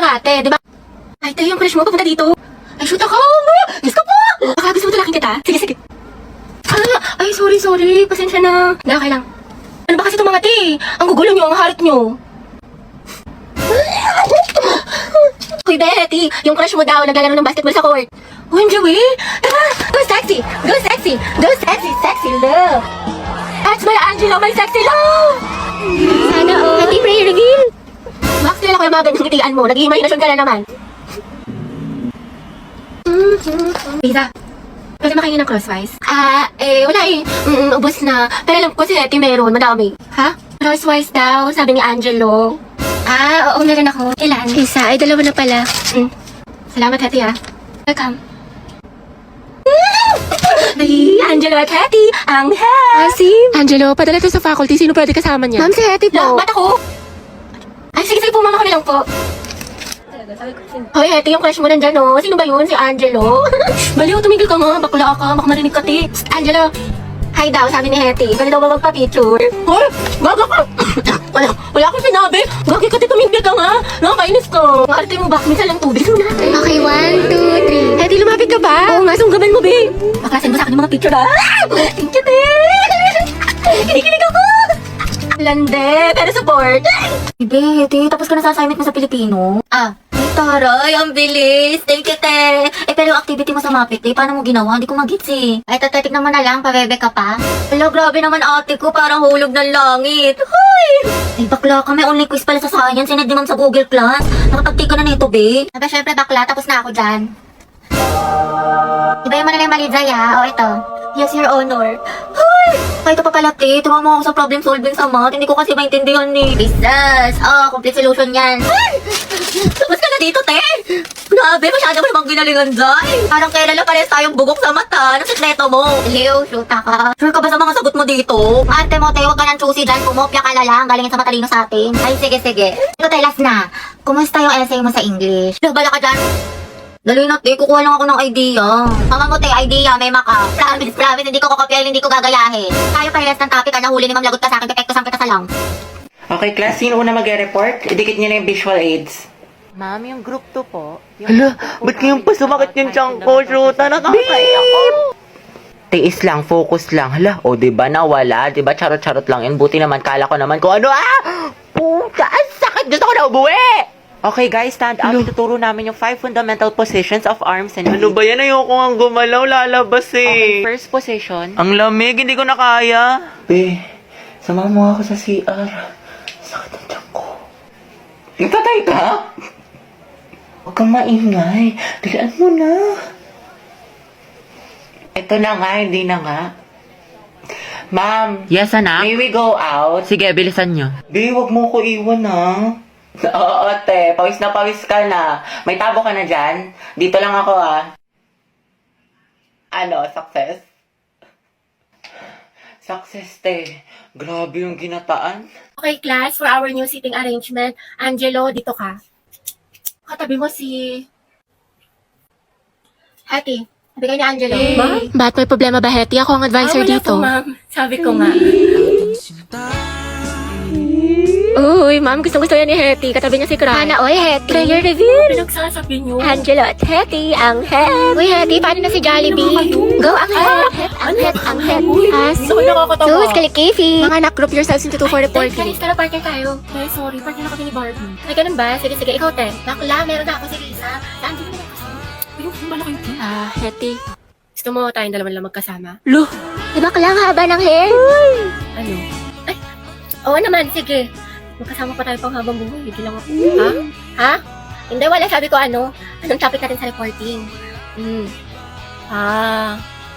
nga ate, di ba? Ay, tayo yung crush mo, papunta dito. Ay, shoot ako! Let's go po! Baka gusto mo talaking kita. Sige, sige. Ay, sorry. Pasensya na. Hindi, okay lang. Ano ba kasi itong mga te? Ang gugulo nyo, ang harit nyo. Hoy, Betty, yung crush mo daw, naglalaro ng basketball sa court. Uy, Joey, tara, go sexy, sexy love. That's my Angelo, my sexy love. Sana all. Happy prayer reveal. Max, nila ko yung mga ganyang ngitian mo. Nag-iimahinasyon ka na naman. Pizza. Pwede makainin ng crosswise? Wala eh. Ubus na. Pero alam ko si Hetty meron, madami. Ha? Crosswise daw, sabi ni Angelo. Oo, meron ako. Ilan? Isa, ay dalawa na pala. Salamat, Hetty Welcome. Ay, Angelo at Hetty, ang Asim. Angelo, padala to sa faculty. Sino pwede kasama niya? Ma'am, si Hetty po. Ba't ako? Ay, sige po, mama ko na lang po. Hoy, Hetty, yung crush mo nandyan, no? Sino ba yun? Si Angelo? Baliw, tumigil ka nga. Bakla ka. Baka marinig ka, ti. Angelo, hi daw, sabi ni Hetty. Pwede daw ba magpa-picture? Hoy, gaga ka. Wala akong sinabi. Gagi ka, ti, tumigil ka nga. Nakakainis ka. Ang arte mo ba? Minsan lang tubig mo na. Okay, 1, 2, 3. Hetty, lumapit ka ba? Oo nga, sunggaban mo, be. Baka send mo sa akin yung mga picture, Thank you, te. Kinikilig ako. Lande, pero support. Ibe, Hetty, tapos ka na sa assignment mo sa Pilipino? Taray, ang bilis. Thank you, te. Pero yung activity mo sa Mapit, paano mo ginawa? Hindi ko magits eh. Ay, tignan mo na lang, pabebe ka pa. Hello, grabe naman ate ko, parang hulog ng langit. Hoy! Ay, bakla ka, may only quiz pala sa science. Sinad naman sa Google Class. Nakapag-take ka na nito, be. Aba, syempre bakla, tapos na ako dyan. Iba yung mga mali, Zaya. O, ito. Yes, your honor. Hoy! Kahit pa pala, te. Tuwa mo ako sa problem solving sa math. Hindi ko kasi maintindihan ni Business. Complete solution yan. Tapos ka na dito, te. Grabe, masyado mo namang ginalingan dyan. Parang kailan lang pares tayong bugok sa mata. Ano sikreto mo? Leo, shoota ka. Sure ka ba sa mga sagot mo dito? Ate mo, te, huwag ka nang choosy dyan. Pumopya ka na lang. Galingin sa matalino sa atin. Ay, sige. Ito, te, last na. Kumusta yung essay mo sa English? Bala ka dyan. Dali na, te. Kukuha lang ako ng idea. Mama mo, te, idea. May maka. Promise. Hindi ko kokopyahin, hindi ko gagayahin. Tayo parehas ng topic. Nahuli ni Ma'am Lagot ka sa akin. Pepekto sang kita sa lang. Okay, class. Sino una mag-report? Idikit niyo na yung visual aids. Ma'am, yung group 2 po. Hala, ba't kayong pasumakit yung tiyan ko? Shoota, nakakaya ko. Tiis lang, focus lang. Hala, diba nawala? Diba charot-charot lang yun? Buti naman, kala ko naman kung ano, puta, ang sakit! Gusto ko na umuwi! Okay guys, stand up. Ituturo namin yung 5 fundamental positions of arms and knees. Ano ba yan? Ayoko nga gumalaw, lalabas eh. Okay, first position. Ang lamig, hindi ko na kaya. Be, sama mo ako sa CR. Sakit ang tiyan ko. Nagtatay ka? Huwag kang maingay. Dalian mo na. Ito na nga, hindi na nga. Ma'am. Yes, anak? May we go out? Sige, bilisan nyo. Be, huwag mo ko iwan Oo, te. Pawis na pawis ka na. May tabo ka na dyan? Dito lang ako, Ano, success? Success, te. Grabe yung ginataan. Okay, class, for our new seating arrangement. Angelo, dito ka. Katabi mo si Hetty. Sabi ni Angelo. Ma'am? Ba't may problema ba, Hetty? Ako ang advisor wala dito. po, ma'am. Sabi ko nga. Uy, ma'am, gustong-gusto yan ni Hetty. Katabi niya si Cry. Hetty. Prayer reveal. Pinagsasabi niyo. Angelo at Hetty, ang head. Uy, Hetty, paano na si Jollibee? Go, ang head. Ang head. Gusto ko nakakatawa. Sus, kalikifi. Mga anak, group yourselves into 2 for reporting. Guys, tara, partner tayo. Okay, sorry. Partner na kami ni Barbie. Ay, ganun ba? Sige. Ikaw, te. Bakla, meron na ako si Lisa. Saan din mo na kasi? Yung bala kayo, te. Hetty. Gusto mo tayong dalawa lang magkasama? Lo, diba lang haba ng hair? Ano? Ay, oo naman, sige. Magkasama pa tayo pang habang buhay. Hindi lang ako. Ha? Hindi, wala. Sabi ko anong topic natin sa reporting?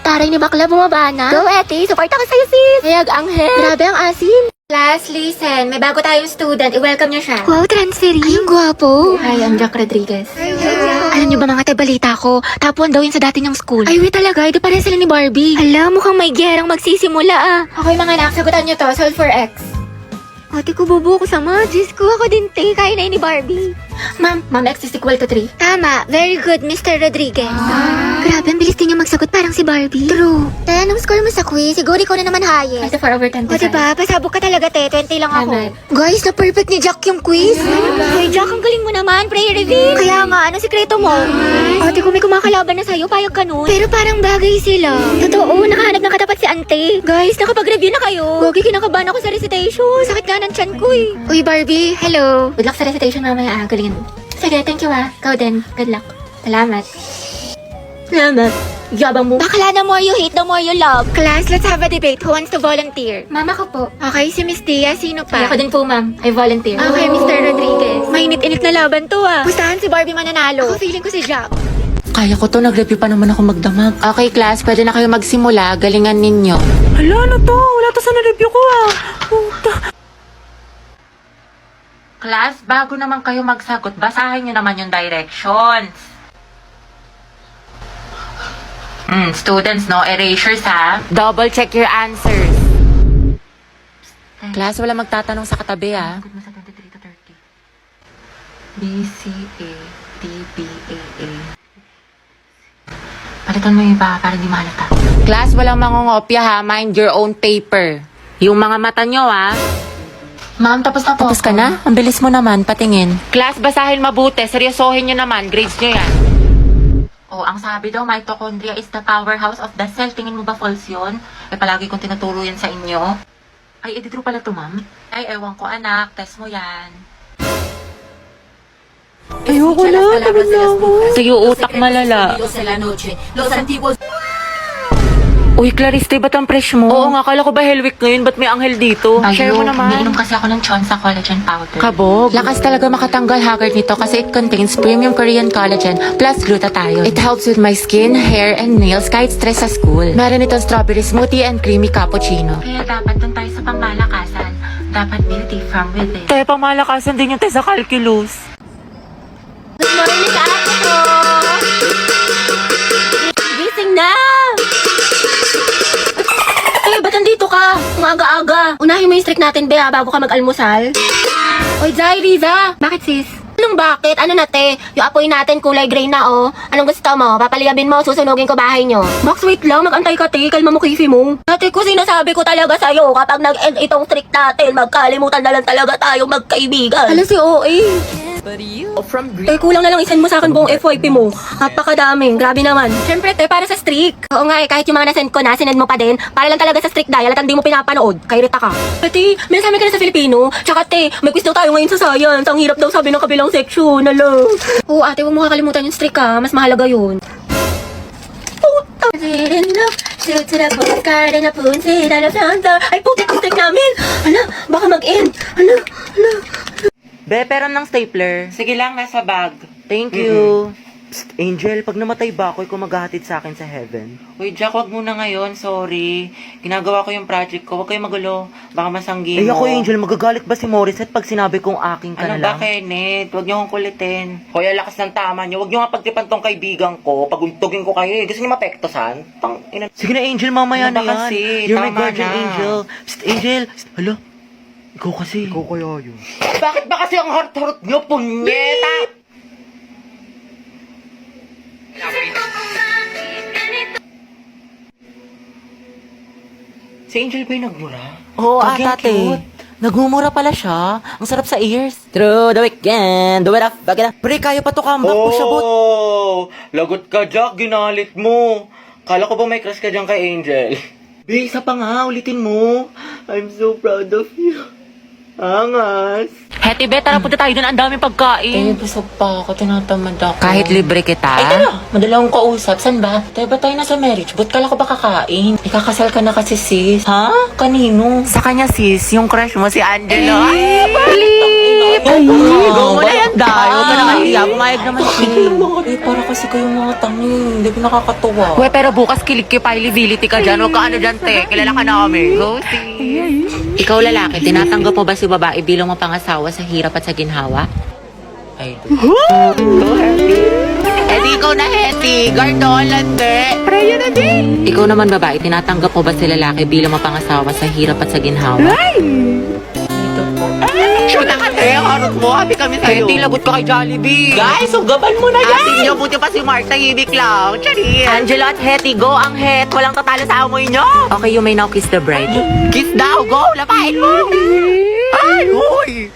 Taray ni bakla, bumaba na. Go, Hetty. Support ako sa'yo, sis. Hayag ang hair. Grabe ang asim. Class, listen. May bago tayong student. I-welcome niyo siya. Wow, transferee. Ay, ang gwapo. Hi, I'm Jack Rodriguez. Alam niyo ba mga balita ko? Top 1 daw yun sa dati niyang school. Ay, wait talaga. Ito pa rin sila ni Barbie. Hala, mukhang may gerang magsisimula Okay, mga anak. Sagutan niyo to. Solve for X. Ate ko, bubo ko sa Diyos ko, ako din, te. Kaya na yun ni Barbie. Ma'am, X is equal to 3. Tama. Very good, Mr. Rodriguez. Grabe, ang bilis din niya magsagot parang si Barbie. True. Te, anong score mo sa quiz? Siguro ikaw na naman highest. Kasi 4 over 10 O diba, pasabog ka talaga te, 20 lang ako. Tama. Guys, na-perfect ni Jack yung quiz. Hoy Jack, ang galing mo naman, prayer reveal. Kaya nga, anong sikreto mo? Ate, kung may kumakalaban na sa'yo, payag ka nun. Pero parang bagay sila. Totoo, nakahanap ng katapat si ante. Guys, nakapag-review na kayo. Gogi, kinakabahan ako sa recitation. Sakit nga ng tiyan ko eh. Uy Barbie, hello. Good luck sa recitation mamaya, galingan mo. Sige, thank you Ikaw din, good luck. Salamat. Salamat. Yabang mo. Bakla, the more you hate, the more you love. Class, let's have a debate. Who wants to volunteer? Mama ko po. Okay, si Miss Tia, sino pa? Ako din po, ma'am. I volunteer. Okay, Mr. Rodriguez. Mainit-init na laban to ah. Pustahan si Barbie mananalo. Ako feeling ko si Jack. Kaya ko to, nag-review pa naman ako magdamag. Okay, class, pwede na kayo magsimula. Galingan ninyo. Hala, ano to? Wala to sa na-review ko ah. Puta. Class, bago naman kayo magsagot, basahin nyo naman yung directions. Students, no erasures ha. Double check your answers. Class, wala magtatanong sa katabi ha. Good mo sa 23 to 30. B, C, A, D, B, A, A. Palitan mo yung iba para hindi mahalata. Class, walang mangungopya ha. Mind your own paper. Yung mga mata nyo ha. Ma'am, tapos na po. Tapos ka na? Ang bilis mo naman, patingin. Class, basahin mabuti. Seryosohin nyo naman. Grades nyo yan. Oh, ang sabi daw, mitochondria is the powerhouse of the cell. Tingin mo ba false yun? Eh, palagi kong tinuturo yan sa inyo. Ay, true pala to, ma'am. Ay, ewan ko, anak. Test mo yan. Ayoko na, tamad na ako. Sige, utak malala. Uy, Clariste, ba't ang fresh mo? Oo nga, kala ko ba Hell Week ngayon? Ba't may anghel dito? Share mo naman. Umiinom kasi ako ng Chonsa Collagen Powder. Kabog. Lakas talaga makatanggal haggard nito kasi it contains premium Korean collagen plus glutathione. It helps with my skin, hair, and nails kahit stress sa school. Meron itong strawberry smoothie and creamy cappuccino. Kaya dapat dun tayo sa pangmalakasan. Dapat beauty from within. Tayo pamalakasan din yung test sa calculus. Good morning sa ate ko. Gising na. Eh, ba't nandito ka? Ang aga-aga. Unahin mo yung streak natin, Bea, bago ka mag-almusal. Oy, Zai, Riza. Bakit, sis? Anong bakit? Ano na, te? Yung apoy natin kulay gray na, oh. Anong gusto mo? Papaliyabin mo, susunugin ko bahay nyo. Max, wait lang. Mag-antay ka, te. Kalma mo kisi mo. Ate ko, sinasabi ko talaga sa'yo. Kapag nag-end itong streak natin, magkalimutan na lang talaga tayo magkaibigan. Hala si OA. Kulang na lang isend mo sa akin buong FYP mo. Napakadami. Grabe naman. Siyempre, te, para sa streak. Oo nga, kahit yung mga nasend ko na, sinend mo pa din. Para lang talaga sa streak dial at hindi mo pinapanood. Kairita ka. Ate, may sabi ka na sa Filipino. Tsaka, te, may quiz daw tayo ngayon sa science. Ang hirap daw sabi ng kabilang section. Alam. Oo, ate, huwag mo kakalimutan yung streak ha. Mas mahalaga yun. Puta. Ay, puti yung streak namin. Hala, baka mag-end. Hala. Be, pero ng stapler. Sige lang, nasa bag. Thank you. Psst, Angel, pag namatay ba ako, ikaw maghahatid sa akin sa heaven? Uy, Jack, wag muna ngayon. Sorry. Ginagawa ko yung project ko. Huwag kayo magulo. Baka masanggi Eh mo. ako, Angel, magagalit ba si Morissette pag sinabi kong aking ka Ano na ba, lang? Kenneth? Huwag niyo akong kulitin. Hoy, ang lakas ng tama niyo. Huwag niyo nga pagtripan tong kaibigan ko. Paguntugin ko kayo. Gusto niyo mapektosan? Sige na, Angel, mamaya Ano na ba yan. kasi? You're my Tama guardian na. angel. Psst, Angel. Psst, hala. Ikaw kasi. Ikaw kaya yun. Bakit ba kasi ang heart-heart niyo, punyeta? Si Angel ba yung nagmura? Oo, Pag yan ate. cute. Nagmumura pala siya. Ang sarap sa ears. Through the weekend, do it up, back it up. Pre, kaya pa to comeback po siya, bot. Oh, lagot ka, Jack. Ginalit mo. Kala ko ba may crush ka dyan kay Angel? Be, isa pa nga, ulitin mo. I'm so proud of you. Angas. Heti, be, tara punta tayo dun. Ang daming pagkain. busog pa ako. Tinatamad ako. Kahit libre kita? Ay, tara. Madala akong kausap. San ba? Tayo ba tayo nasa marriage? Ba't kala ko ba kakain? Ikakasal ka na kasi, sis. Ha? Kanino? Sa kanya, sis. Yung crush mo, si Angelo. Ay, Flip! Ay, go mo na yan, dahil. Huwag ka na kahiya. Pumayag naman siya. Eh, para kasi kayo mga tangi. Hindi ko nakakatuwa. Uwe, pero bukas kilig-kipability ka dyan. Huwag ka ano dyan, te. Kilala ka namin. Go, sis. Ikaw lalaki, tinatanggap mo ba si babae bilang mapangasawa sa hirap at sa ginhawa? Ay, Go, Hetty. Edi, ikaw na, Hetty. Gardolan, de. Preyo na, de. Ikaw naman, babae, tinatanggap mo ba si lalaki bilang mapangasawa sa hirap at sa ginhawa? Ay! Dito po. Shoot ka, Eh, harot mo. Happy kami sa'yo. Hetty, lagot ka kay Jollibee. Guys, sugaban mo na yan. Atin niyo, buti pa si Mark tahimik lang. Charis. Angelo at Hetty, go ang het. Walang tatalo sa amoy nyo. Okay, you may now kiss the bride. Kiss daw, go. Lapain mo. Ay, huy.